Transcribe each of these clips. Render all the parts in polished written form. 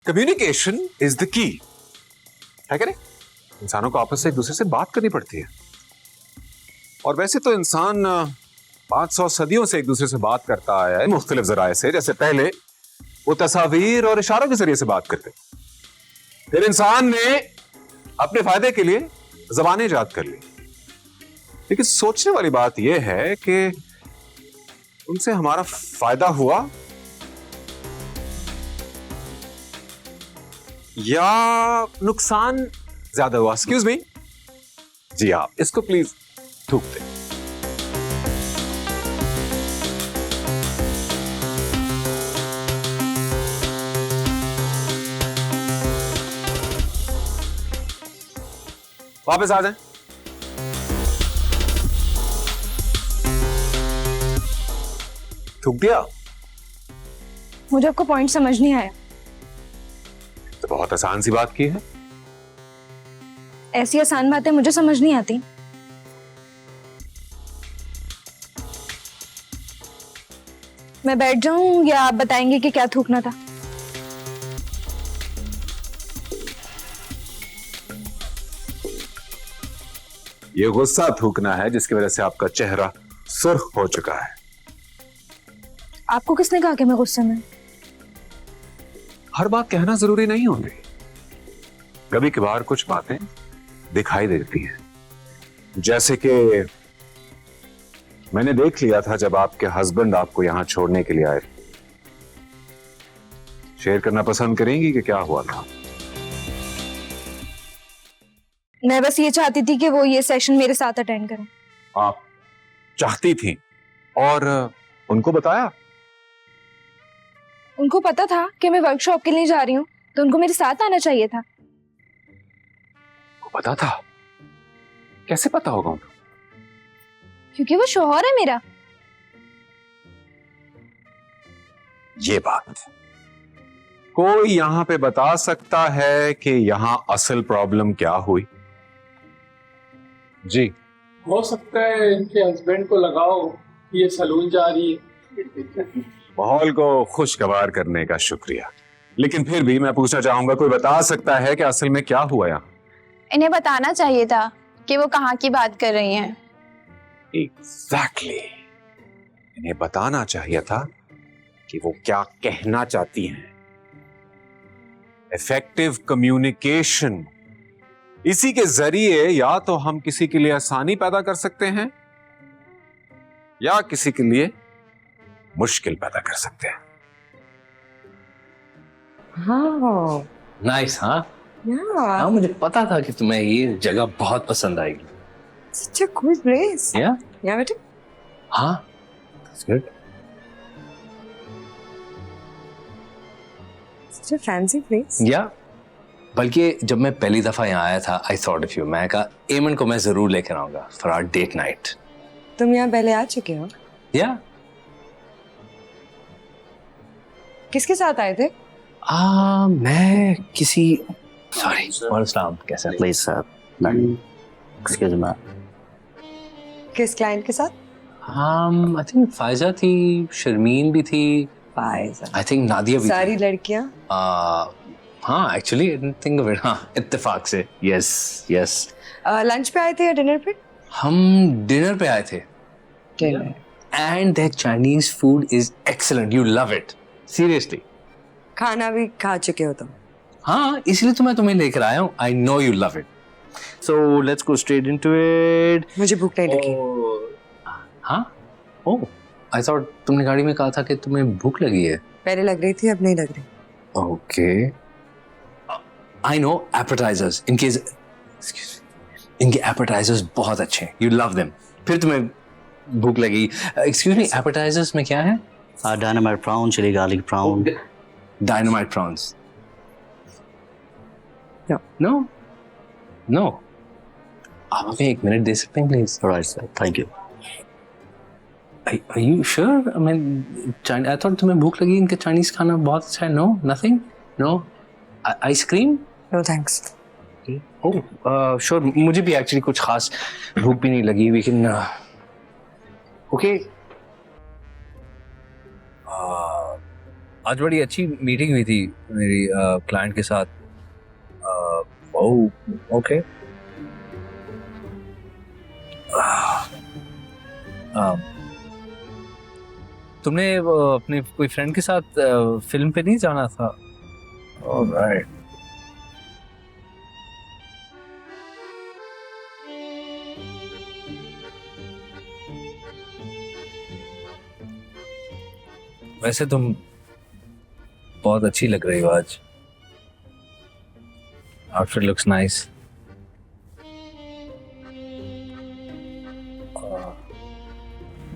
Communication is the key, है क्या नहीं? इंसानों को आपस से एक दूसरे से बात करनी पड़ती है। और वैसे तो इंसान 500 सदियों से एक दूसरे से बात करता आया है मुख्तलिफ जराए से। जैसे पहले वो तस्वीर और इशारों के जरिए से बात करते, फिर इंसान ने अपने फायदे के लिए जबानें ईजाद कर ली। लेकिन सोचने वाली बात यह है कि उनसे हमारा फायदा हुआ या नुकसान ज्यादा हुआ? एक्सक्यूज मी जी, आप इसको प्लीज थूक दें। वापस आ जाएं। थूक दिया? मुझे आपको पॉइंट समझ नहीं आया। तो बहुत आसान सी बात की है। ऐसी आसान बातें मुझे समझ नहीं आती। मैं बैठ जाऊं या आप बताएंगे कि क्या थूकना था? ये गुस्सा थूकना है जिसकी वजह से आपका चेहरा सुर्ख हो चुका है। आपको किसने कहा कि मैं गुस्से में? हर बात कहना जरूरी नहीं होती, कभी कभार कुछ बातें दिखाई देती हैं। जैसे कि मैंने देख लिया था जब आपके हस्बैंड आपको यहां छोड़ने के लिए आए। शेयर करना पसंद करेंगी कि क्या हुआ था? मैं बस ये चाहती थी कि वो ये सेशन मेरे साथ अटेंड करें। आप चाहती थी और उनको बताया? उनको पता था कि मैं वर्कशॉप के लिए जा रही हूँ, तो उनको मेरे साथ आना चाहिए था। को पता था? कैसे पता होगा उनको? क्योंकि वो शौहर है मेरा। ये बात कोई यहां पे बता सकता है कि यहां असल प्रॉब्लम क्या हुई? जी, हो सकता है इनके हस्बैंड को लगाओ कि ये सलून जा रही है। माहौल को खुशगवार करने का शुक्रिया, लेकिन फिर भी मैं पूछना चाहूंगा, कोई बता सकता है कि असल में क्या हुआ यहाँ? इन्हें बताना चाहिए था कि वो कहाँ की बात कर रही हैं। एग्जैक्टली, इन्हें बताना चाहिए था कि वो क्या कहना चाहती हैं। इफेक्टिव कम्युनिकेशन, इसी के जरिए या तो हम किसी के लिए आसानी पैदा कर सकते हैं या किसी के लिए मुश्किल पैदा कर सकते हैं। हाँ नाइस। हाँ yeah, हाँ, मुझे पता था कि तुम्हें ये जगह बहुत पसंद आएगी। such a cool place. या Yeah, बेटे. हाँ, that's good. Such a fancy place. या बल्कि जब मैं पहली दफा यहाँ आया था, आई थॉट ऑफ यू। मैं कहा एमन को मैं जरूर लेकर आऊंगा फॉर आवर डेट नाइट। तुम यहाँ पहले आ चुके हो? या किसके साथ आए थे? मैं किसी सॉरी वालेकुम, कैसे? Please, sir. Excuse me. किस क्लाइंट के साथ? आई थिंक फायजा थी, शर्मीन भी थी, आई थिंक नादिया भी सारी थी। लड़कियां? हाँ actually I didn't think of it. हाँ, इत्तेफाक से। Yes yes. लंच पे आए थे या डिनर पे? हम डिनर पे आए थे। Dinner. And that Chinese food is excellent, you love it, seriously. खाना भी खा चुके हो तुम? हाँ, इसलिए तो मैं तुम्हें लेकर आया हूँ। I know you love it, so let's go straight into it. मुझे भूख नहीं लगी। हाँ, ओह, आई थॉट तुमने गाड़ी में कहा था कि तुम्हें भूख लगी है। पहले लग रही थी, अब नहीं लग रही। ओके, आई नो एपेटाइजर्स, इनके एपेटाइजर्स बहुत अच्छे हैं, यू लव देम। फिर तुम्हें भूख लगी। एक्सक्यूज मी, एपेटाइजर्स में क्या है? Dynamite prawn, chili garlic prawn. Dynamite prawns? No. No no. आप हमें एक मिनट दे सकते हैं please? Right, sir. Thank you. Are you sure? I mean, I thought तुम्हें भूख लगी, इनका चाइनीज खाना बहुत अच्छा है। No, nothing? No? Ice cream? No thanks. Oh, sure. मुझे भी एक्चुअली कुछ खास भूख भी नहीं लगी, लेकिन ओके। आज बड़ी अच्छी मीटिंग हुई थी मेरी क्लाइंट के साथ। Oh okay. तुमने अपने कोई फ्रेंड के साथ फिल्म पे नहीं जाना था? ऑलराइट। वैसे तुम बहुत अच्छी लग रही हो आज। Outfit looks nice.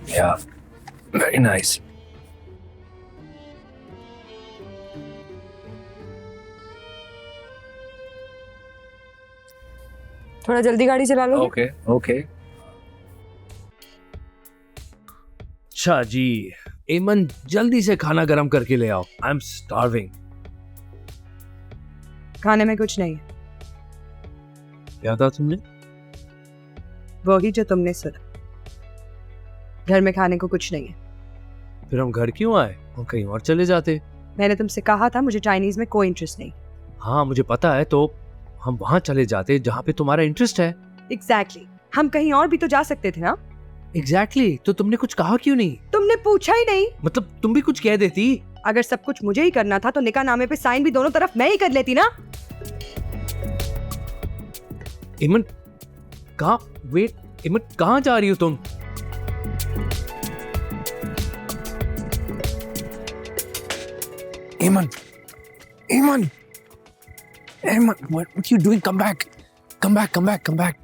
या वेरी नाइस। थोड़ा जल्दी गाड़ी चला लो। Okay okay. अच्छा जी, एमन जल्दी से खाना गरम करके ले आओ। I am starving. खाने में कुछ नहीं है, क्या था तुमने? वही जो तुमने सुना। घर में खाने को कुछ नहीं है। फिर हम घर क्यों आए? हम कहीं और चले जाते। मैंने तुमसे कहा था मुझे चाइनीज में कोई इंटरेस्ट नहीं। हाँ मुझे पता है, तो हम वहां चले जाते जहाँ पे तुम्हारा इंटरेस्ट है। एग्जैक्टली हम कहीं और भी तो जा सकते थे ना। एग्जैक्टली तो तुमने कुछ कहा क्यों नहीं? तुमने पूछा ही नहीं। मतलब तुम भी कुछ कह देती। अगर सब कुछ मुझे ही करना था तो निकाह नामे पे साइन भी दोनों तरफ मैं ही कर लेती ना। इमन कहाँ? वेट, इमन कहाँ जा रही हो तुम? इमन, इमन, इमन, what you doing? Come back, come back, come back, come back.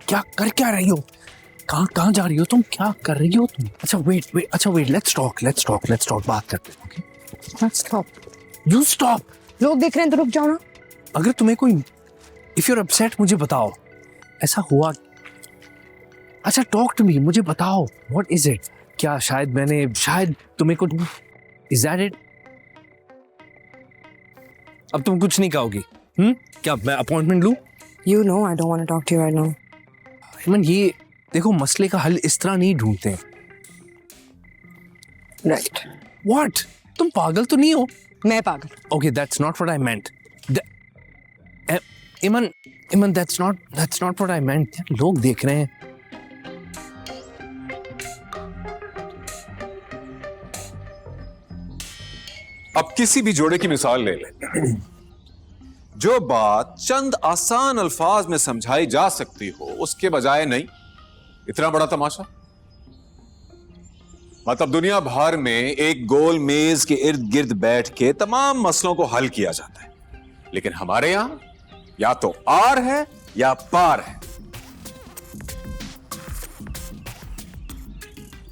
क्या रही हो? कहाँ जा रही हो तुम? क्या कर रही हो तुम? अच्छा वेट, let's talk, बात करते हैं, okay? Let's talk. You stop. लोग देख रहे हैं तो रुक जाओ ना। अगर तुम्हें कोई, if you're upset मुझे बताओ, ऐसा हुआ? अच्छा talk to me, मुझे बताओ, what is it? क्या शायद तुम्हें कुछ, is that it? अब तुम कुछ नहीं कहोगी? क्या मैं अपॉइंटमेंट लूं? You know I don't want to talk to you right now. इमन ये देखो, मसले का हल इस तरह नहीं ढूंढते। Right. What? तुम पागल तो नहीं हो? मैं पागल। Okay, that's not what I meant. इमन, that's not what I meant. लोग देख रहे हैं। अब किसी भी जोड़े की मिसाल ले ले, जो बात चंद आसान अल्फाज में समझाई जा सकती हो उसके बजाय नहीं, इतना बड़ा तमाशा। मतलब दुनिया भर में एक गोल मेज के इर्द गिर्द बैठ के तमाम मसलों को हल किया जाता है, लेकिन हमारे यहां या तो आर है या पार है।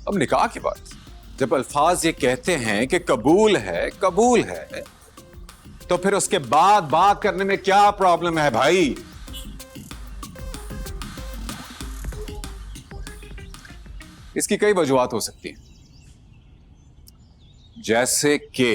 अब निकाह की बात, जब अल्फाज ये कहते हैं कि कबूल है, तो फिर उसके बाद बात करने में क्या प्रॉब्लम है भाई? इसकी कई वजूहात हो सकती हैं, जैसे कि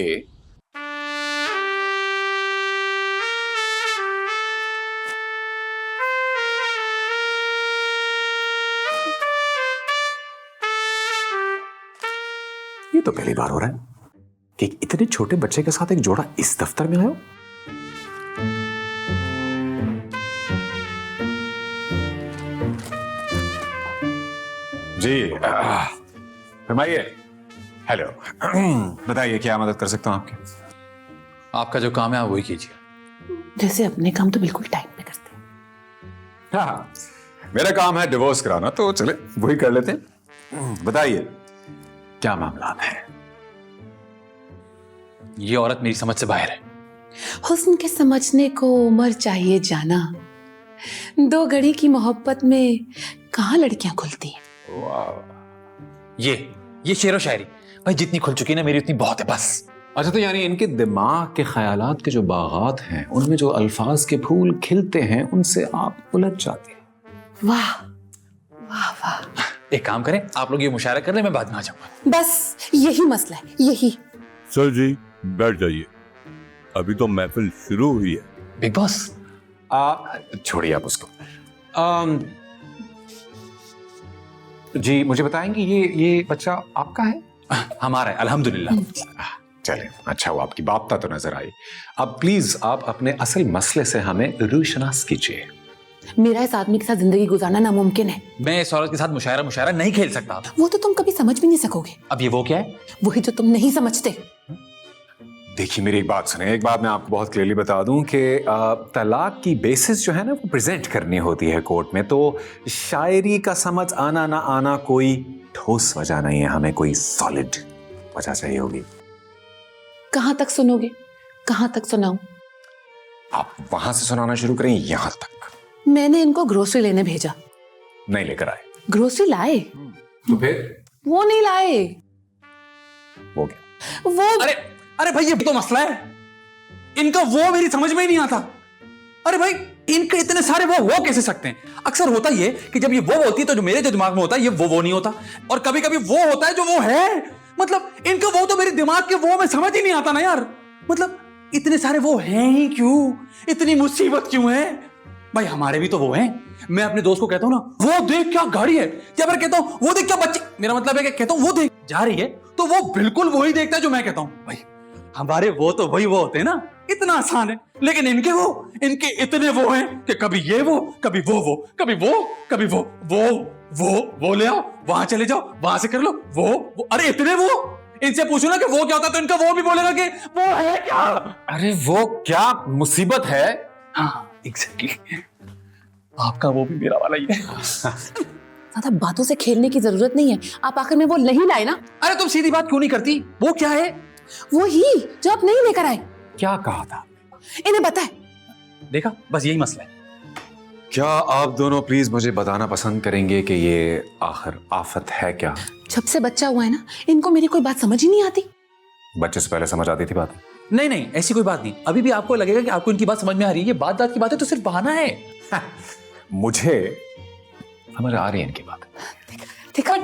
ये तो पहली बार हो रहा है कि इतने छोटे बच्चे के साथ एक जोड़ा इस दफ्तर में आया हो। जी फरमाइए। हेलो, बताइए क्या मदद कर सकता हूं आपकी? आपका जो काम है आप वही कीजिए। जैसे अपने काम तो बिल्कुल टाइम पे करते हैं। हाँ, मेरा काम है डिवोर्स कराना, तो चले वही कर लेते हैं। बताइए क्या मामला है? ये औरत मेरी समझ से बाहर है। हुस्न के समझने को उम्र चाहिए जाना, दो घड़ी की मोहब्बत में कहाँ लड़कियां खुलती हैं। ये शेरो शायरी भाई जितनी खुल चुकी है ना मेरी उतनी बहुत है बस। अच्छा, तो यानी इनके दिमाग के ख्यालात के जो बागात हैं, उनमें जो अल्फाज के फूल खिलते हैं, उनसे आप उलझ जाते हैं। वाह वाह वाह। एक काम करें, आप लोग ये मुशायरा कर ले, मैं बाद में आ जाऊंगा। बस यही मसला है, यही। सर जी बैठ जाइए, अभी तो महफिल शुरू हुई है। बिग बॉस छोड़िए आप उसको। जी मुझे बताएंगे ये बच्चा आपका है? हमारा है अल्हम्दुलिल्लाह। चले, अच्छा वो आपकी बापता तो नजर आई। अब प्लीज आप अपने असल मसले से हमें रूशनास कीजिए। मेरा इस आदमी के साथ जिंदगी गुजारना नामुमकिन है। मैं इस औरत के साथ मुशायरा नहीं खेल सकता। वो तो तुम कभी समझ भी नहीं सकोगे। अब ये वो क्या है? वही जो तुम नहीं समझते। देखिए मेरी एक बात सुने, एक बात मैं आपको बहुत क्लियरली बता दूं कि तलाक की बेसिस जो है ना वो प्रेजेंट करनी होती है कोर्ट में, तो शायरी का समझ आना ना आना कोई ठोस वजह नहीं है, हमें कोई सॉलिड वजह चाहिए होगी। कहाँ तक सुनोगे? कहाँ तक सुनाऊं? आप वहां से सुनाना शुरू करें यहां तक। मैंने इनको ग्रोसरी लेने भेजा, नहीं लेकर आए। ग्रोसरी लाए, तो फिर वो नहीं लाए। हो गया। वो अरे अरे भाई ये तो मसला है, इनका वो मेरी समझ में ही नहीं आता। अरे भाई इनके इतने सारे वो कैसे सकते हैं? अक्सर होता ये कि जब ये वो होती है तो जो मेरे जो दिमाग में होता है ये वो नहीं होता, और कभी कभी वो होता है जो वो है। मतलब इनका वो तो मेरे दिमाग के वो में समझ ही नहीं आता ना यार। मतलब इतने सारे वो हैं ही क्यों? इतनी मुसीबत क्यों है? भाई हमारे भी तो वो हैं। मैं अपने दोस्त को कहता हूं ना वो देख क्या गाड़ी है, या फिर कहता हूं वो देख क्या बच्चे, मेरा मतलब है कि कहता हूं वो देख जा रही है तो वो बिल्कुल वही देखता है जो मैं कहता हूं। भाई हमारे वो तो वही वो होते हैं ना, इतना आसान है। लेकिन इनके इतने वो हैं कि कभी ये वो, कभी वो, कभी वो, कभी वो ले आओ, वहां चले जाओ, वहां से कर लो, वो अरे इतने वो। इनसे पूछो ना कि वो क्या होता है तो इनका वो भी बोलेगा कि वो है क्या। अरे वो क्या मुसीबत है। हाँ एग्जैक्टली, आपका वो भी मेरा वाला ही है। ज्यादा बातों से खेलने की जरूरत नहीं है, आप आखिर में वो नहीं लाए ना। अरे तुम सीधी बात क्यों नहीं करती? वो क्या है? वो ही जो आप नहीं लेकर आए। क्या कहा था? इन्हें पता है। देखा, बस यही मसला है। क्या आप दोनों प्लीज मुझे बताना पसंद करेंगे कि ये आखिर आफत है क्या? जब से बच्चा हुआ है ना, इनको मेरी कोई बात समझ ही नहीं आती। बच्चे से पहले समझ आती थी बात? नहीं ऐसी कोई बात नहीं। अभी भी आपको लगेगा कि आपको इनकी बात समझ में आ रही है। ये बात की बात है तो सिर्फ बहाना है। मुझे समझ आ रही है इनकी बात। देखा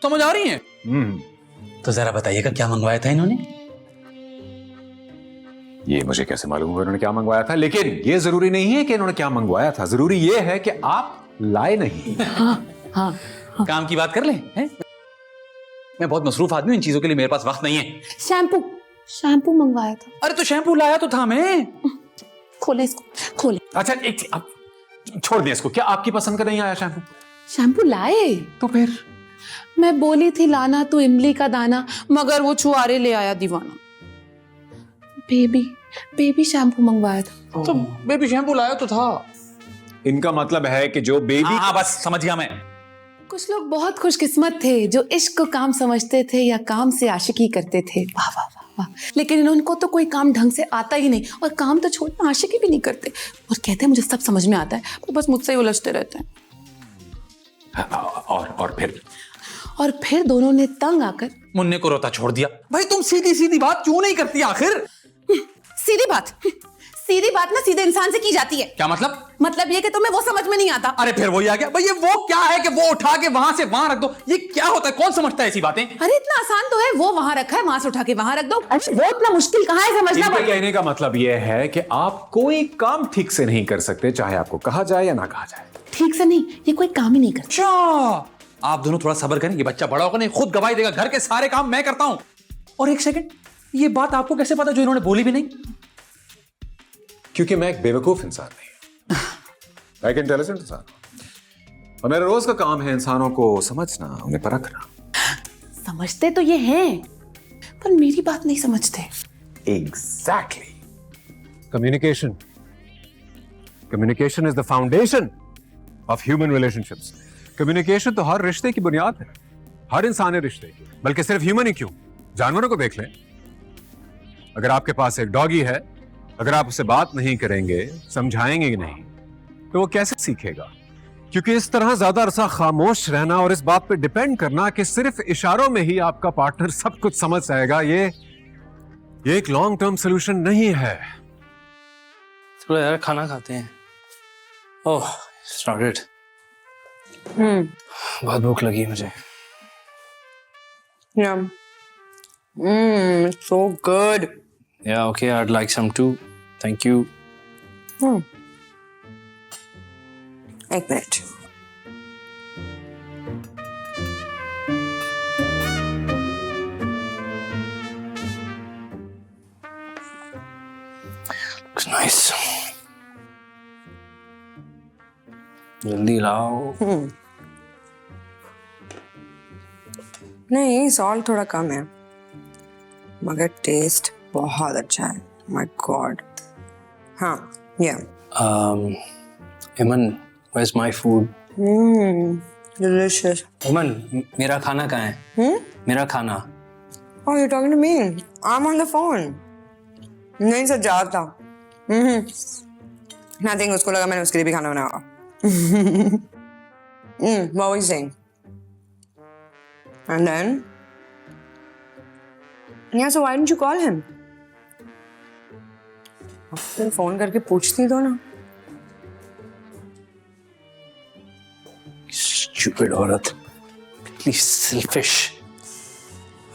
समझ आ रही है? तो जरा बताइएगा क्या मंगवाया था इन्होंने? ये मुझे कैसे मालूम होगा इन्होंने क्या मंगवाया था, लेकिन ये जरूरी नहीं है कि इन्होंने क्या मंगवाया था, जरूरी ये है कि आप लाए नहीं। हाँ। काम की बात कर लें हैं? मैं बहुत मसरूफ आदमी हूं, इन चीजों के लिए मेरे पास वक्त नहीं है। शैम्पू मंगवाया था। अरे तो शैम्पू लाया तो था मैं। खोले इसको, खोले। अच्छा एक अब छोड़ दिया इसको, क्या आपकी पसंद का नहीं आया शैम्पू? शैम्पू लाए तो फिर मैं बोली थी लाना तो इमली का दाना, मगर वो छुआरे ले आया दीवाना। बेबी शैम्पू मंगवाया था। तो बेबी शैम्पू लाया तो था। इनका मतलब है कि जो बेबी। हाँ बस समझ गया मैं। कुछ लोग बहुत खुशकिस्मत थे जो इश्क को काम समझते थे या काम से आशिकी करते थे। वाह वाह वाह वाह। लेकिन इनको तो कोई काम ढंग से आता ही नहीं, और काम तो छोड़ना आशिकी भी नहीं करते, और कहते हैं मुझे सब समझ में आता है, वो बस मुझसे ही उलझते रहते हैं। और फिर दोनों ने तंग आकर मुन्ने को रोता छोड़ दिया। भाई तुम सीधी बात क्यों नहीं करती आखिर? सीधी बात ना सीधे इंसान से की जाती है। क्या मतलब? मतलब ये कि तुम्हें वो समझ में नहीं आता। अरे फिर वही आ गया भाई, ये वो क्या है कि वो उठा के वहां से वहां रख दो, ये क्या होता है? कौन समझता है ऐसी बातें? अरे इतना आसान तो है, वो वहां रखा है, वहां से उठा के वहां रख दो। अरे वो इतना मुश्किल कहाँ है समझना? इनके कहने का मतलब ये है कि आप कोई काम ठीक से नहीं कर सकते, चाहे आपको कहा जाए या ना कहा जाए। ठीक से नहीं, ये कोई काम ही नहीं करता। अच्छा आप दोनों थोड़ा सब्र करें, ये बच्चा बड़ा होगा नहीं खुद गवाही देगा, घर के सारे काम मैं करता हूं। और एक सेकंड, ये बात आपको कैसे पता जो इन्होंने बोली भी नहीं? क्योंकि मैं एक बेवकूफ इंसान नहीं, मैं एक इंटेलिजेंट इंसान हूं, और मेरा रोज का काम है इंसानों को समझना, उन्हें परखना। समझते तो ये हैं, पर मेरी बात नहीं समझते। Exactly. Communication is the foundation of human relationships. Communication तो हर रिश्ते की बुनियाद है, हर इंसानी रिश्ते की, बल्कि सिर्फ ह्यूमन ही क्यों, जानवरों को देख लें। अगर आपके पास एक डॉगी है, अगर आप उससे बात नहीं करेंगे, समझाएंगे नहीं, तो वो कैसे सीखेगा? क्योंकि इस तरह ज्यादा अरसा खामोश रहना और इस बात पे डिपेंड करना कि सिर्फ इशारों में ही आपका पार्टनर सब कुछ समझ जाएगा, ये एक लॉन्ग टर्म सोल्यूशन नहीं है। चलो यार खाना खाते हैं। ओह स्टार्टेड। बहुत भूख लगी है मुझे। Yum. It's so good. Yeah, okay, I'd like some too. Thank you. एक मिनट। Looks nice. जल्दी लाओ। नहीं, सॉल्ट थोड़ा कम है मगर टेस्ट बहुत अच्छा है। My God. हाँ, या Eman, where's my food? Delicious. Eman, मेरा खाना कहाँ है? मेरा खाना। Oh, you're talking to me? I'm on the phone. नहीं सज्जाद था। Nothing, उसको लगा मैंने उसके लिए भी खाना बनाया होगा। What were you saying? And then? Yeah, so why didn't you call him? फिर फोन करके पूछती तो ना। Stupid औरत। कितनी selfish।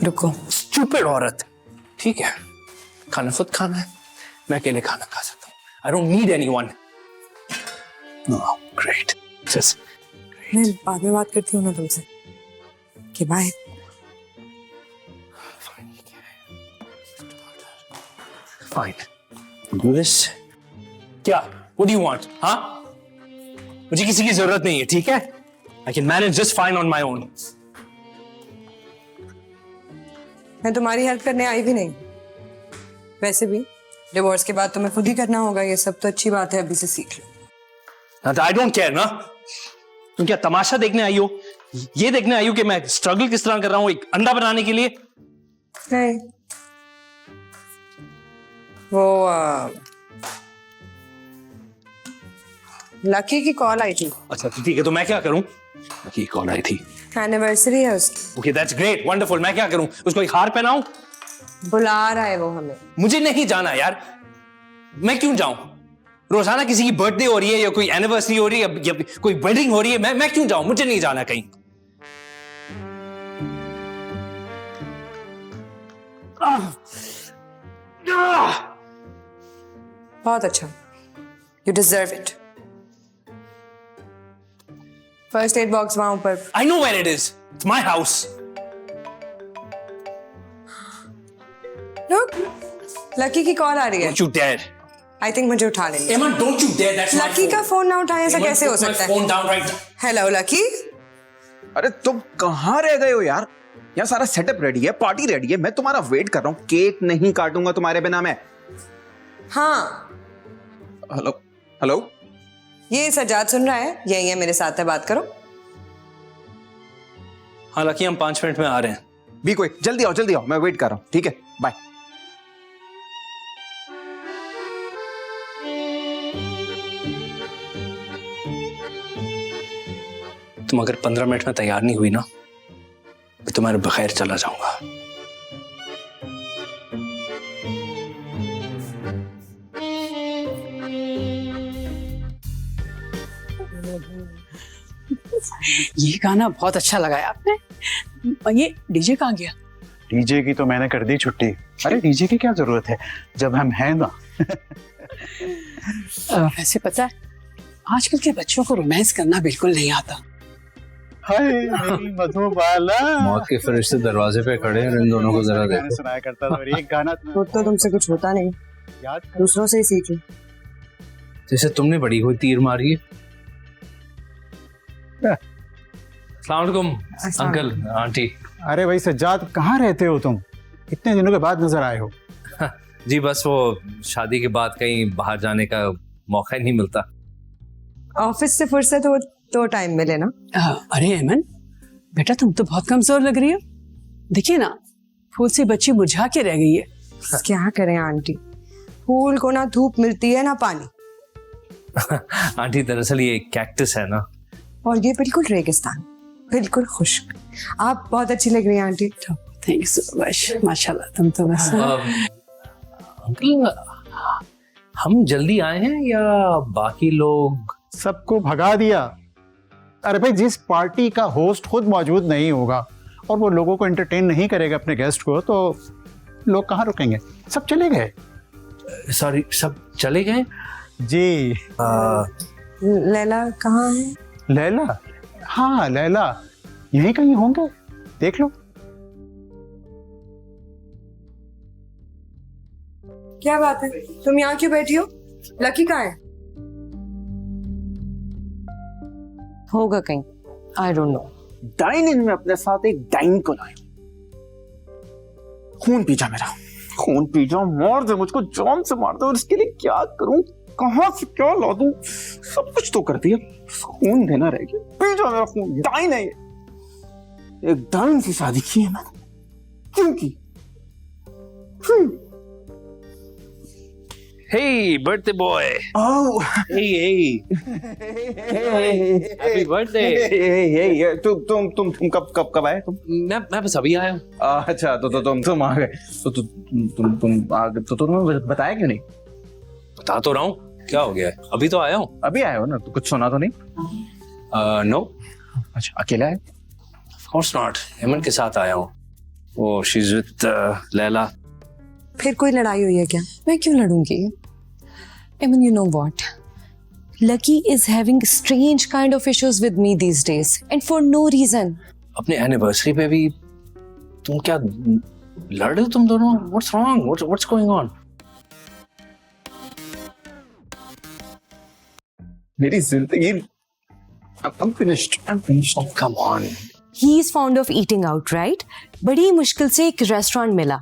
रुको। Stupid औरत। ठीक है, खाना खुद खाना है, मैं अकेले खाना खा सकता हूँ। I don't need anyone. Oh, great. Just मैं बाद में बात करती हूँ ना तुमसे। कि बाय। fine. Do this. क्या? What do you want? हाँ? मुझे किसी की जरूरत नहीं है, ठीक है? I can manage just fine on my own. मैं तुम्हारी हेल्प करने आई भी नहीं। वैसे भी डिवोर्स के बाद तुम्हें खुद ही करना होगा ये सब, तो अच्छी बात है, अभी से सीख लो। I don't care ना। तुम क्या तमाशा देखने आई हो? ये देखने आई हो कि मैं स्ट्रगल किस तरह कर रहा हूँ एक अंडा बनाने के लिए? नहीं, वो लकी की कॉल आई थी। अच्छा तो ठीक है, तो मैं क्या करूं? लकी की कॉल आई थी। एनिवर्सरी है उसकी। Okay, that's great, wonderful. मैं क्या करूं? उसको एक हार पहनाऊं? बुला रहा है वो हमें। मुझे नहीं जाना यार। मैं क्यों जाऊं? रोजाना किसी की बर्थडे हो रही है या कोई एनिवर्सरी हो रही है या कोई वेडिंग हो रही है, मैं क्यों जाऊं? मुझे नहीं जाना कहीं। बहुत अच्छा, you deserve it. First aid box वहां ऊपर। I know where it is. It's my house. Look, lucky की कॉल आ रही है। Don't you dare. I think मुझे उठा लेंगे। Emma, don't you dare. That's my lucky phone. का फोन ना उठाए ऐसा Emma, कैसे हो put my सकता है? phone down right now. Hello lucky. अरे तुम कहाँ रह गए हो यार? यहाँ सारा सेटअप रेडी है, पार्टी रेडी है, मैं तुम्हारा वेट कर रहा हूँ। केक नहीं काटूंगा तुम्हारे बिना मैं। हाँ, हेलो हेलो, ये सज्जाद सुन रहा है, यही है मेरे साथ है, बात करो। हाँ लकी, हम 5 मिनट में आ रहे हैं। भी कोई जल्दी आओ, मैं वेट कर रहा हूँ। ठीक है, बाय। तुम अगर 15 मिनट में तैयार नहीं हुई ना, तो तुम्हारे बगैर चला जाऊंगा। ये गाना बहुत अच्छा लगाया आपने। ये डीजे कहाँ गया? डीजे की तो मैंने कर दी छुट्टी। अरे डीजे की क्या जरूरत है जब हम हैं ना। वैसे पता है, आजकल के बच्चों को रोमांस करना बिल्कुल नहीं आता। हाय मेरी मधुबाला। मौत के फरिश्ते दरवाजे पे खड़े हैं, इन दोनों को जरा देखो। सुनाया करता था, और एक गाना खुद तो तुमसे कुछ होता नहीं, याद दूसरों से ही सीख लो। जैसे तुमने बड़ी हुई तीर मारी है। अस्सलाम वालेकुम अंकल आंटी। अरे भाई सज्जाद, कहाँ रहते हो तुम? इतने दिनों के बाद नजर आए हो। जी बस वो शादी के बाद कहीं बाहर जाने का मौका ही नहीं मिलता। ऑफिस से फुर्सत हो तो टाइम मिले ना। अरे अमन बेटा, तुम तो बहुत कमजोर लग रही हो। देखिए ना, फूल सी बच्ची मुरझा के रह गई है। क्या करें आंटी, फूल को ना धूप मिलती है ना पानी। आंटी दरअसल ये कैक्टस है ना, और ये बिल्कुल रेगिस्तान, बिल्कुल खुश्क। आप बहुत अच्छी लग रही हैं aunty. Thank you so much, माशाल्लाह। तुम तो बस अंकल हम जल्दी आए हैं या बाकी लोग? सबको भगा दिया। अरे भाई, जिस पार्टी का होस्ट खुद मौजूद नहीं होगा और वो लोगों को एंटरटेन नहीं करेगा अपने गेस्ट को, तो लोग कहाँ रुकेंगे? सब चले गए। सॉरी, सब चले गए? जी। लैला कहाँ है? लैला? हाँ लैला यहीं कहीं होंगे, देख लो। क्या बात है, तुम यहाँ क्यों बैठी हो? लकी कहाँ है? होगा कहीं, I don't know. Dine in में अपने साथ एक डाइन को लाया। खून पी जा मेरा, खून पी जा, मार दे मुझको, जान से मार दे। और इसके लिए क्या करूं, कहां से क्या ला दूं? सब कुछ तो कर दिया, खून देना रह गया। पी जा मेरा खून। डाइन है ये, एक डाइन से शादी की है मैंने। क्यों की? Hey, birthday boy. Oh. Hey. Happy birthday. Hey. तुम कब आए तुम? मैं बस अभी आया हूँ। अच्छा, तो तुम आ गए। तो तुम आ गए, तो तुमने बताया क्यों नहीं? बता तो रहा हूँ, क्या हो गया है? अभी तो आया हूँ। अभी आए हो ना, तो कुछ सुना तो नहीं? No. अच्छा, अकेला है? Of course not. हेमंत के साथ आया हूँ। वो she's with लैला। फिर कोई लड़ाई हुई है क्या? मैं क्यों लड़ूंगी? I mean, you know what? Lucky is having strange kind of issues with me these days, and for no reason. अपने एनिवर्सरी पे भी तुम क्या लड़ रहे हो तुम दोनों? What's wrong? What's going on? मेरी जिंदगी I'm finished. Oh, come on. He is fond of eating out, right? बड़ी मुश्किल से एक रेस्टोरेंट मिला।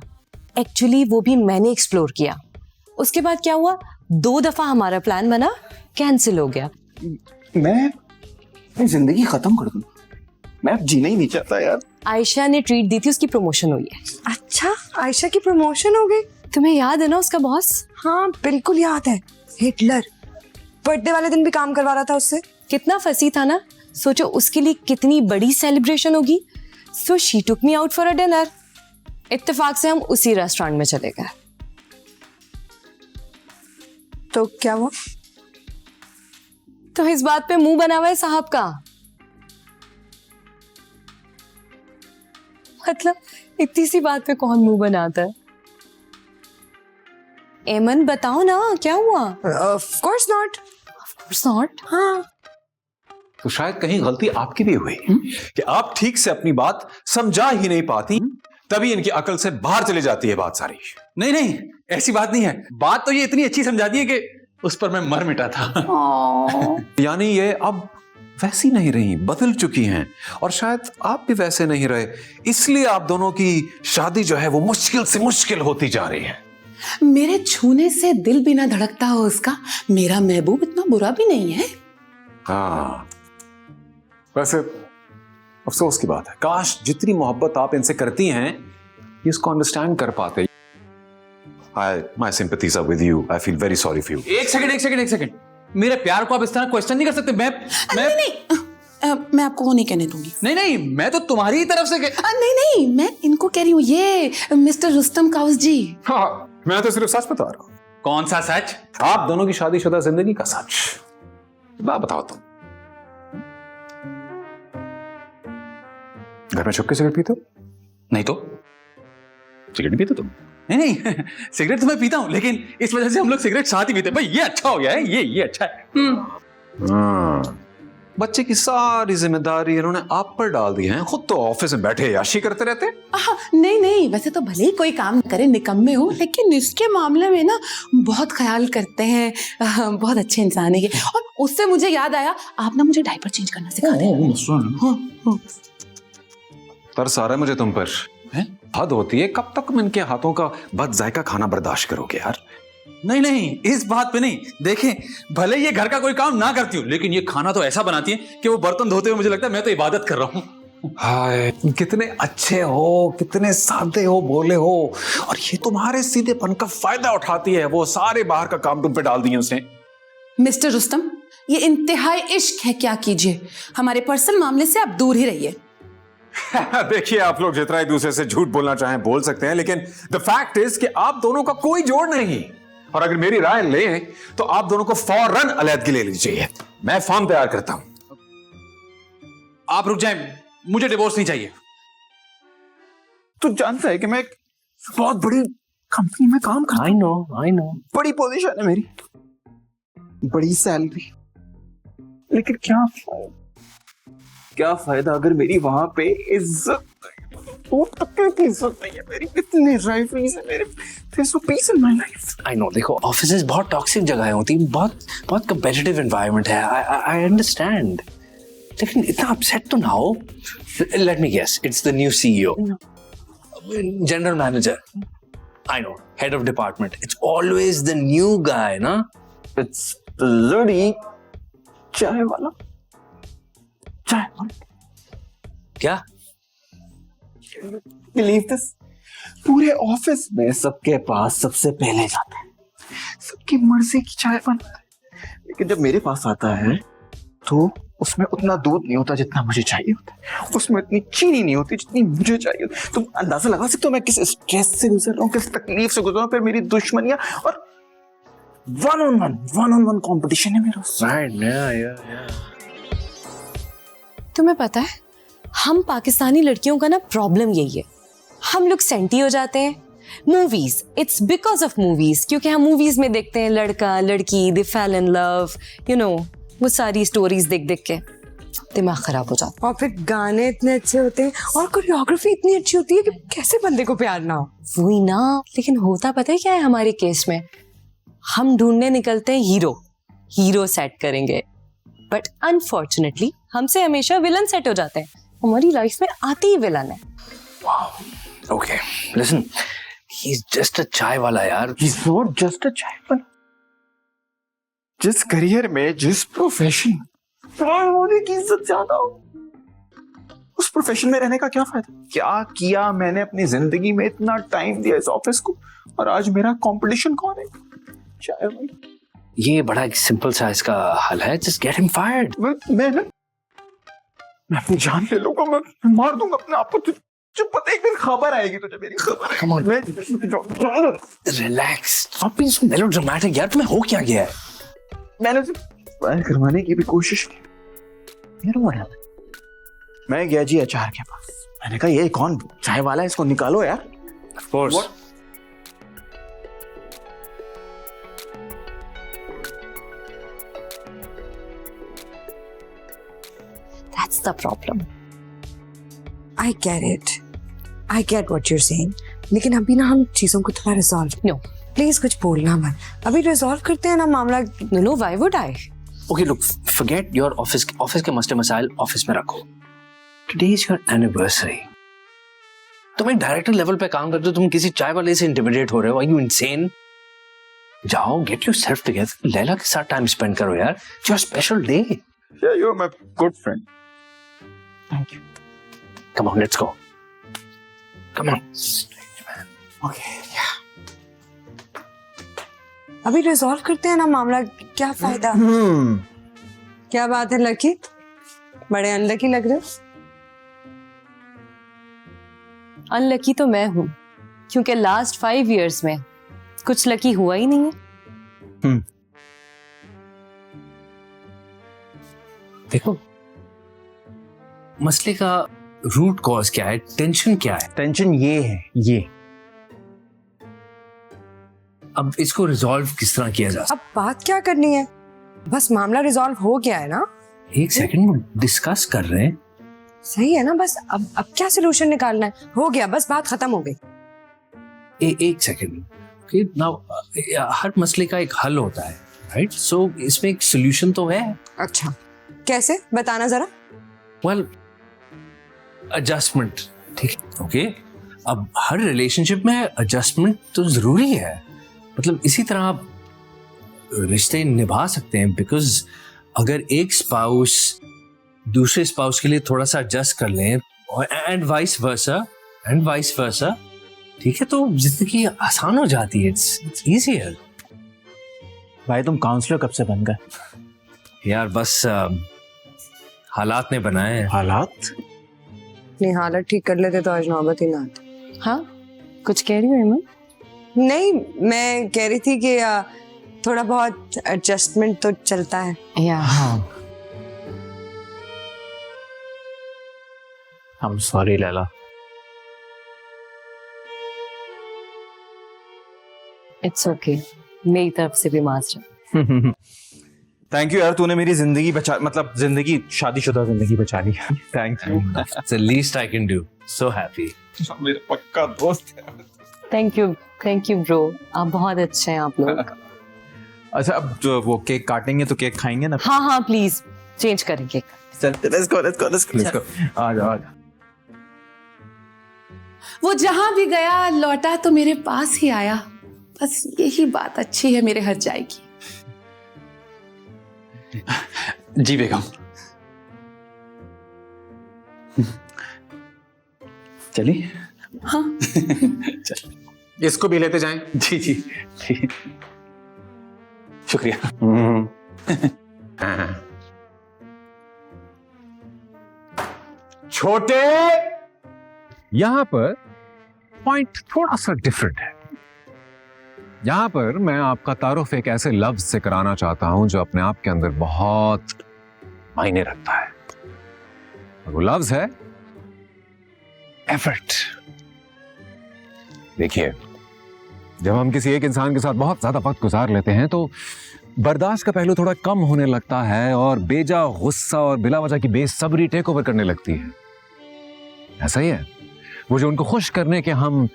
एक्चुअली वो भी मैंने एक्सप्लोर किया। उसके बाद क्या हुआ? 2 दफा हमारा प्लान बना, कैंसिल हो गया। मैं जिंदगी खत्म कर दूं। मैं अब जीना ही नहीं चाहता यार। आयशा ने ट्रीट दी थी, उसकी प्रमोशन हुई है। अच्छा, आयशा की प्रमोशन हो गई? तुम्हें याद है ना उसका बॉस? हाँ, बिल्कुल याद है, हिटलर। बर्थडे वाले दिन भी काम करवा रहा था उससे। कितना फंसी था ना। सोचो उसके लिए कितनी बड़ी सेलिब्रेशन होगी। So she took me out for a dinner. इत्तेफाक से हम उसी रेस्टोरेंट में चले गए। तो क्या हुआ? तो इस बात पे मुंह बना हुआ है साहब का। मतलब इतनी सी बात पे कौन मुंह बनाता है? एमन बताओ ना, क्या हुआ? Of course not. Of course not. हाँ, तो शायद कहीं गलती आपकी भी हुई कि आप ठीक से अपनी बात समझा ही नहीं पाती, तभी इनकी अकल से बाहर चली जाती है बात सारी। नहीं, ऐसी बात नहीं है। बात तो ये इतनी अच्छी समझा दी है कि उस पर मैं मर मिटा था। यानी ये अब वैसी नहीं रही, बदल चुकी हैं, और शायद आप भी वैसे नहीं रहे, इसलिए आप दोनों की शादी जो है वो मुश्किल से मुश्किल होती जा रही है। मेरे छूने से दिल भी ना धड़कता हो उसका। मेरा महबूब इतना बुरा भी नहीं है। हाँ, वैसे अफसोस की बात है, काश जितनी मोहब्बत आप इनसे करती हैं ये इसको अंडरस्टैंड कर पाते। My sympathies are with you. I feel very sorry for you. एक सेकंड। मेरे प्यार को आप इस तरह क्वेश्चन नहीं कर सकते। मैं आपको वो नहीं कहने दूंगी। नहीं, मैं तो तुम्हारी तरफ से नहीं, मैं इनको कह रही हूँ। ये मिस्टर रुस्तम काउस जी। हाँ, मैं तो सिर्फ सच बता रहा हूँ। कौन सा सच? आप दोनों की शादीशुदा जिंदगी का सच। बात बताओ तुम घर में छुप के सिगरेट पीते हो? नहीं तो सिगरेट पीते तुम? नहीं, सिगरेट तो मैं पीता हूं, लेकिन इस वजह से हम लोग सिगरेट साथ ही पीते। भाई ये अच्छा हो गया है, ये अच्छा है। बच्चे की सारी जिम्मेदारी इन्होंने आप पर डाल दी है, खुद तो ऑफिस में बैठे याशी करते रहते। नहीं, वैसे तो भले ही कोई काम करे, निकम्मे हो, लेकिन इसके मामले में ना बहुत ख्याल करते हैं। बहुत अच्छे इंसान है ये। और उससे मुझे याद आया, आप ना मुझे डायपर चेंज करना सिखा दें। तरस आ रहा है मुझे तुम पर। हद होती है, कब तक तुम इनके हाथों का बद जायका खाना बर्दाश्त करोगे यार? नहीं, इस बात पे नहीं। देखें, भले ये घर का कोई काम ना करती हो, लेकिन ये खाना तो ऐसा बनाती है कि वो बर्तन धोते हुए मुझे लगता है मैं तो इबादत कर रहा हूँ। हाय, कितने अच्छे हो, कितने सादे हो, बोले हो, और ये तुम्हारे सीधेपन का फायदा उठाती है। वो सारे बाहर का काम तुम पे डाल दिए उसने। मिस्टर रुस्तम, ये इंतहाई इश्क है, क्या कीजिए। हमारे पर्सनल मामले से आप दूर ही रहिए। देखिए, आप लोग जितना एक दूसरे से झूठ बोलना चाहें बोल सकते हैं, लेकिन द फैक्ट इज कि आप दोनों का कोई जोड़ नहीं। और अगर मेरी राय लें तो आप दोनों को फौरन अलहदगी ले लीजिए चाहिए। मैं फॉर्म तैयार करता हूं। आप रुक जाएं, मुझे डिवोर्स नहीं चाहिए। तू जानता है कि मैं एक बहुत बड़ी कंपनी में काम करता हूं। I know. बड़ी पोजीशन है मेरी, बड़ी सैलरी, लेकिन क्या फायदा अगर मेरी वहां पे इज्जत पीस नहीं है मेरी, इतनी राइवरीज है मेरे, there's no peace in my life. I know, देखो ऑफिसेज बहुत टॉक्सिक जगह होती हैं, बहुत कंपेटिटिव एनवायरनमेंट है, आई अंडरस्टैंड, लेकिन इतना अपसेट तो ना हो. Let me guess, it's the new CEO, general manager, I know, head of department, it's always the new guy ना. It's bloody चाय वाला. क्या Believe this? पूरे ऑफिस में सबके पास सबसे पहले जाता है, सबकी मर्जी की चाय बनाता है, लेकिन जब मेरे पास आता है तो उसमें उतना दूध नहीं होता जितना मुझे चाहिए होता है, उसमें इतनी चीनी नहीं होती जितनी मुझे चाहिए. तुम अंदाजा लगा सकते हो मैं किस स्ट्रेस से गुजर रहा हूँ, किस तकलीफ से गुजर रहा हूँ. फिर मेरी दुश्मनियां और वन ऑन वन कंपटीशन है मेरा. राइट. तुम्हें पता है, हम पाकिस्तानी लड़कियों का ना प्रॉब्लम यही है, हम लोग सेंटी हो जाते हैं. Movies, it's because of movies, क्योंकि हम मूवीज में देखते हैं लड़का लड़की, they fell in love, you know, वो सारी स्टोरीज देख देख के दिमाग खराब हो जाता है. और फिर गाने इतने अच्छे होते हैं और कोरियोग्राफी इतनी अच्छी होती है कि कैसे बंदे को प्यार ना हो. वही ना. लेकिन होता पता है क्या है हमारे केस में, हम ढूंढने निकलते हैं हीरो सेट करेंगे, बट अनफॉर्चुनेटली हमसे हमेशा विलन सेट हो जाते हैं. हमारी लाइफ में आते ही विलन है. Okay, listen, he is just a चाय वाला यार. He's not just a चाय वाला. जिस करियर में, जिस प्रोफेशन चाय होने की इज्जत ज्यादा हो, उस प्रोफेशन में रहने का क्या फायदा. क्या किया मैंने अपनी जिंदगी में, इतना टाइम दिया इस ऑफिस को, और आज मेरा कंपटीशन कौन है? चाय वाला. ये बड़ा एक सिंपल सा इसका हल है, जस्ट गेट हिम फायर्ड. मैं अपनी जान ले लूंगा, मैं मार दूंगा अपने आप को. जो पता, एक दिन खबर आएगी तुझे मेरी, खबर. Come on. Relax, stop being so melodramatic यार. तुम्हें हो क्या गया है? मैंने उसे फायर करवाने की भी कोशिश की. मेरा what happened? मैं गया जी एचआर के पास, मैंने कहा ये कौन चाय वाला है, इसको निकालो यार. Of course. That's the problem. I get it. I get what you're saying. लेकिन अभी ना हम चीजों को थोड़ा रिजॉल्व. No. प्लीज कुछ बोलना मत. अभी रिजॉल्व करते हैं ना मामला. No, why would I? Okay, look, forget your office के मसले मसाइल ऑफिस में रखो. Today is your anniversary. तुम एक डायरेक्टर लेवल पे काम करते हो, तुम किसी चाय वाले से इंटिमिडेट हो रहे हो. Are you insane? जाओ, get yourself together. लैला के साथ टाइम स्पेंड करो यार. It's your special day. Yeah, you're my good friend. Thank you. Come on, let's go. Come on. Okay, yeah. अभी रिजॉल्व करते हैं ना मामला. क्या फायदा. क्या बात है लकी, बड़े अनलकी लग रहे हो. अनलकी तो मैं हूं, क्योंकि लास्ट 5 years में कुछ लकी हुआ ही नहीं है. देखो, मसले का रूट कॉज क्या है, टेंशन क्या है? टेंशन ये है, ये. अब इसको रिजॉल्व किस तरह किया जा सकता? अब बात क्या करनी है, बस मामला रिजॉल्व हो गया है ना. एक सेकंड, डिस्कस कर रहे हैं. सही है ना. बस अब क्या सोल्यूशन निकालना है. हो गया, बस बात खत्म हो गई. एक सेकंड. ओके, नाउ हर मसले का एक हल होता है, राइट? सो इसमें एक सोल्यूशन तो है. अच्छा, कैसे, बताना जरा. Well, adjustment. ठीक है, ओके. अब हर रिलेशनशिप में एडजस्टमेंट तो जरूरी है. मतलब इसी तरह आप रिश्ते निभा सकते हैं, बिकॉज अगर एक स्पाउस दूसरे स्पाउस के लिए थोड़ा सा एडजस्ट कर लें, एंड वाइस वर्सा, ठीक है, तो जिंदगी आसान हो जाती है. It's easier. भाई तुम काउंसलर कब से बन गए? यार बस हालात ने बनाए हैं. हालात? नहीं, हालत ठीक कर लेते तो आज नौबत ही ना आती. हाँ, कुछ कह रही हूँ? नहीं, मैं कह रही थी कि थोड़ा बहुत एडजस्टमेंट तो चलता है. हाँ. I'm sorry, Laila. It's okay, मेरी तरफ से भी माजरत. थैंक यू यार, तूने मेरी जिंदगी बचा, मतलब जिंदगी, शादीशुदा जिंदगी बचा ली. Thank you. It's the least I can do. so happy. मेरा पक्का दोस्त है। थैंक यू ब्रो, आप बहुत अच्छे हैं आप लोग। अच्छा, अब जो वो केक काटेंगे तो केक खाएंगे ना? हाँ प्लीज चेंज करेंगे। चल, let's go. आ जाओ। वो जहां भी गया लौटा तो मेरे पास ही आया, बस यही बात अच्छी है मेरे हर जाए की। जी बेगम। चलिए। हाँ। चल, इसको भी लेते जाएं। जी। शुक्रिया। छोटे, यहां पर पॉइंट थोड़ा सा डिफरेंट है। यहां पर मैं आपका तारुफ एक ऐसे लफ्ज से कराना चाहता हूं जो अपने आप के अंदर बहुत मायने रखता है, और वो लफ्ज है एफर्ट। देखिए, जब हम किसी एक इंसान के साथ बहुत ज्यादा वक्त गुजार लेते हैं तो बर्दाश्त का पहलू थोड़ा कम होने लगता है और बेजा गुस्सा और बिला वजह की बेसब्री टेक ओवर करने लगती है। ऐसा ही है, वो जो उनको खुश करने के हम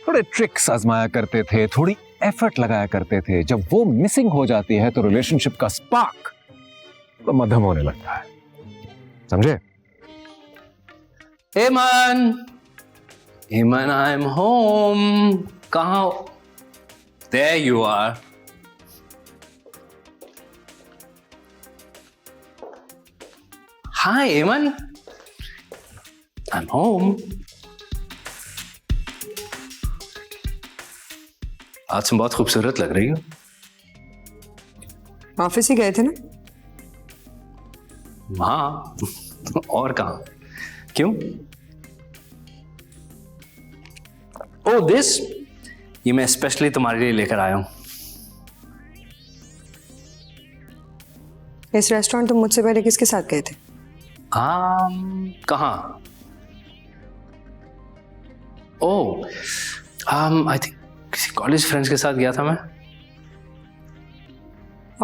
थोड़े ट्रिक्स आजमाया करते थे, थोड़ी एफर्ट लगाया करते थे, जब वो मिसिंग हो जाती है तो रिलेशनशिप का स्पार्क तो मध्यम होने लगता है। समझे? Eman, I'm home. कहाँ? There you are. Hi, Eman. I'm home. आज तुम बहुत खूबसूरत लग रही हो। ऑफिस ही गए थे ना? हाँ, और कहाँ? क्यों? ओ दिस, ये मैं स्पेशली तुम्हारे लिए लेकर आया हूं। इस रेस्टोरेंट तुम मुझसे पहले किसके साथ गए थे? कहाँ? ओ, आई थिंक किसी कॉलेज फ्रेंड्स के साथ गया था मैं।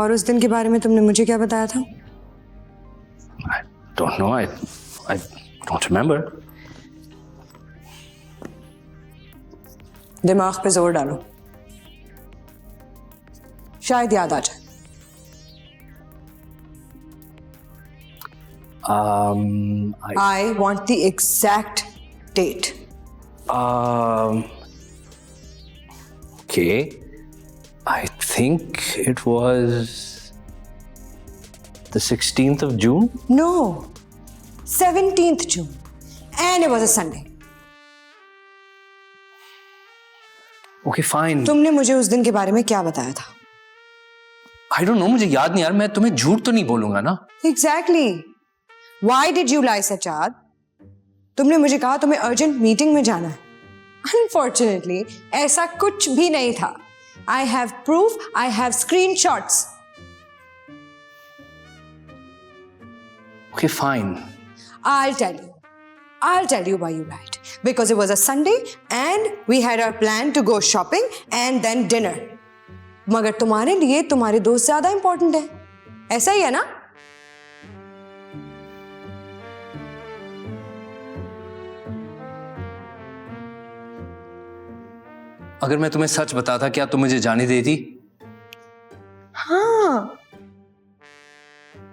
और उस दिन के बारे में तुमने मुझे क्या बताया था? I don't know. I don't remember. दिमाग पे जोर डालो, शायद याद आ जाए। I want the exact date. Okay. I think it was the 16th of June. No, 17th June, and it was a Sunday. Okay, fine. तुमने मुझे उस दिन के बारे में क्या बताया था? I don't know, मुझे याद नहीं यार। मैं तुम्हें झूठ तो नहीं बोलूंगा ना। Exactly. Why did you lie, Sajjad? तुमने मुझे कहा तुम्हें अर्जेंट मीटिंग में जाना है। Unfortunately, ऐसा कुछ भी नहीं था। I have proof. I have screenshots. Okay, fine. I'll tell you why you lied. Because it was a Sunday and we had our plan to go shopping and then dinner. मगर तुम्हारे लिए तुम्हारे दोस्त ज्यादा इंपॉर्टेंट है, ऐसा ही है ना? अगर मैं तुम्हें सच बताता, क्या तुम मुझे जाने देती? हाँ,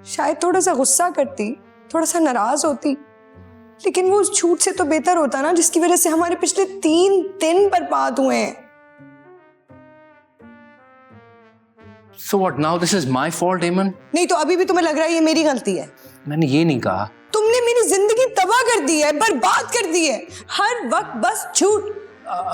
शायद थोड़ा सा गुस्सा करती, थोड़ा सा नाराज होती, लेकिन वो उस झूठ से तो बेहतर होता ना जिसकी वजह से हमारे पिछले 3 दिन बर्बाद हुए हैं। So what now? This is my fault, Eman? नहीं तो अभी भी तुम्हें लग रहा है ये मेरी गलती है? मैंने ये नहीं कहा। तुमने मेरी जिंदगी तबाह कर दी है, बर्बाद कर दी है, हर वक्त बस झूठ।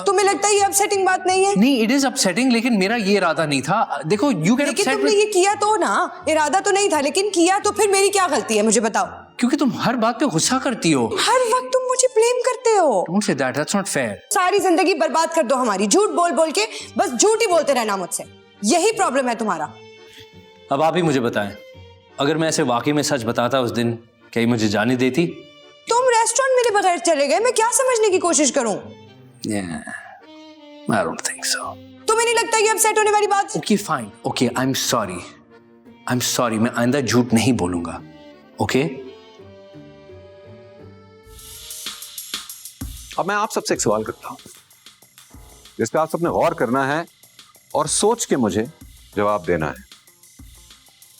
तुम्हें लगता है ये अपसेटिंग बात नहीं है? नहीं, इट इज अपसेटिंग, लेकिन मेरा ये इरादा नहीं था। देखो, यू गेट लेकिन अपसेट। तुमने ये किया तो ना, इरादा तो नहीं था लेकिन किया, तो फिर मेरी क्या गलती है मुझे बताओ? क्योंकि तुम हर बात पे गुस्सा करती हो। हर वक्त तुम मुझे ब्लेम करते हो। Don't say that, that's not fair. सारी जिंदगी बर्बाद कर दो हमारी, झूठ बोल बोल के, बस झूठ ही बोलते रहना मुझसे, यही प्रॉब्लम है तुम्हारा। अब आप ही मुझे बताएं, अगर मैं ऐसे वाकई में सच बताता उस दिन, क्या मुझे जाने देती? तुम रेस्टोरेंट मेरे बगैर चले गए, मैं क्या समझने की कोशिश करूं? I don't think so. तुम्हें नहीं लगता ये अपसेट होने वाली बात? Okay, fine. Okay, I'm sorry. मैं आइंदा झूठ नहीं बोलूंगा। Okay? अब मैं आप सबसे एक सवाल करता हूं जिस पे आप सबने गौर करना है और सोच के मुझे जवाब देना है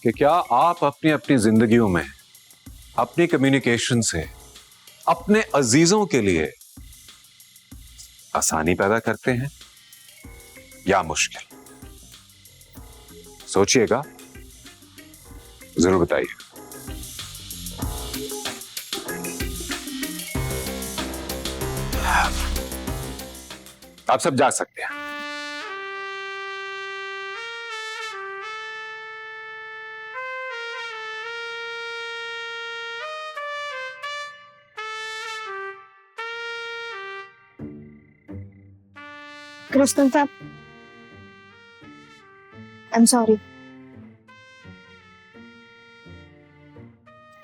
कि क्या आप अपनी अपनी जिंदगियों में अपनी कम्युनिकेशन से अपने अजीजों के लिए आसानी पैदा करते हैं या मुश्किल? सोचिएगा, जरूर बताइए। आप सब जा सकते हैं। कृष्ण साहब, आई एम सॉरी।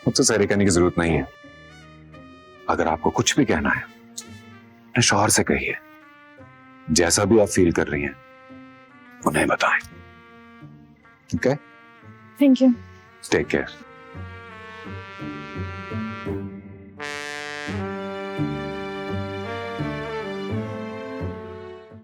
मुझसे सॉरी करने की जरूरत नहीं है। अगर आपको कुछ भी कहना है अपने शौहर से कहिए। जैसा भी आप फील कर रही हैं उन्हें बताएं। Okay? Thank you. Take care.